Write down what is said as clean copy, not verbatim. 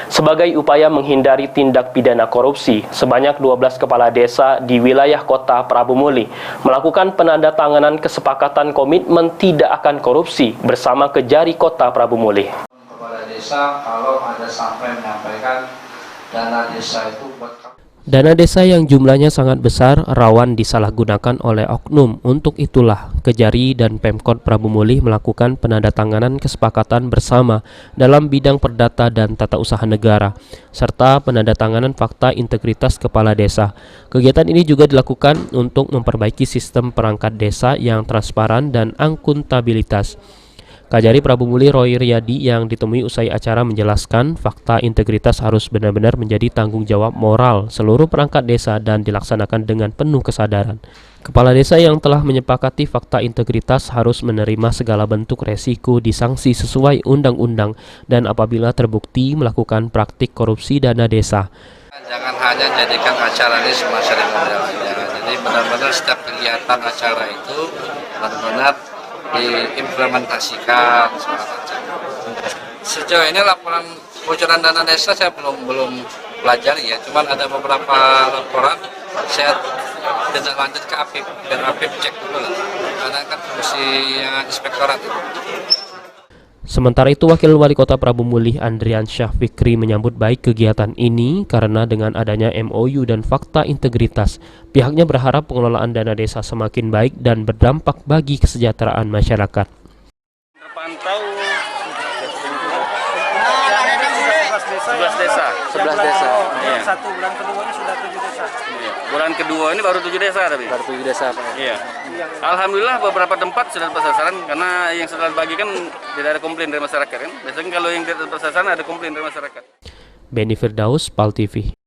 Sebagai upaya menghindari tindak pidana korupsi, sebanyak 12 kepala desa di wilayah kota Prabu Muli melakukan penandatanganan kesepakatan komitmen tidak akan korupsi bersama Kejari Kota Prabu Muli. Kepala desa kalau ada sampai menyampaikan dana desa itu buat dana desa yang jumlahnya sangat besar rawan disalahgunakan oleh oknum. Untuk itulah Kejari dan Pemkot Prabu Muli melakukan penandatanganan kesepakatan bersama dalam bidang perdata dan tata usaha negara serta penandatanganan fakta integritas kepala desa. Kegiatan ini juga dilakukan untuk memperbaiki sistem perangkat desa yang transparan dan akuntabilitas. Kajari Prabu Muli Roy Riyadi yang ditemui usai acara menjelaskan fakta integritas harus benar-benar menjadi tanggung jawab moral seluruh perangkat desa dan dilaksanakan dengan penuh kesadaran. Kepala desa yang telah menyepakati fakta integritas harus menerima segala bentuk resiko disanksi sesuai undang-undang dan apabila terbukti melakukan praktik korupsi dana desa. Jangan hanya jadikan acara ini semua seremonial aja. Jadi benar-benar setiap kegiatan acara itu benar-benar diimplementasikan segala macam. Sejauh ini laporan bocoran dana desa saya belum pelajari ya, cuman ada beberapa laporan saya tidak lanjut ke APIP dan APIP cek dulu lah, karena kan fungsinya inspektorat itu. Sementara itu, Wakil Wali Kota Prabu Muli Andrian Syah Fikri menyambut baik kegiatan ini karena dengan adanya MOU dan fakta integritas, pihaknya berharap pengelolaan dana desa semakin baik dan berdampak bagi kesejahteraan masyarakat. Terpantau 11 desa. Yang satu bulan kedua ini sudah 7 desa. Iya. Bulan kedua ini baru 7 desa tapi. Baru 7 desa Pak. Iya. Alhamdulillah beberapa tempat sudah tepat sasaran karena yang sudah bagi kan tidak ada komplain dari masyarakat kan. Biasanya kalau yang tidak tepat sasaran ada komplain dari masyarakat. Benny Firdaus, PAL TV.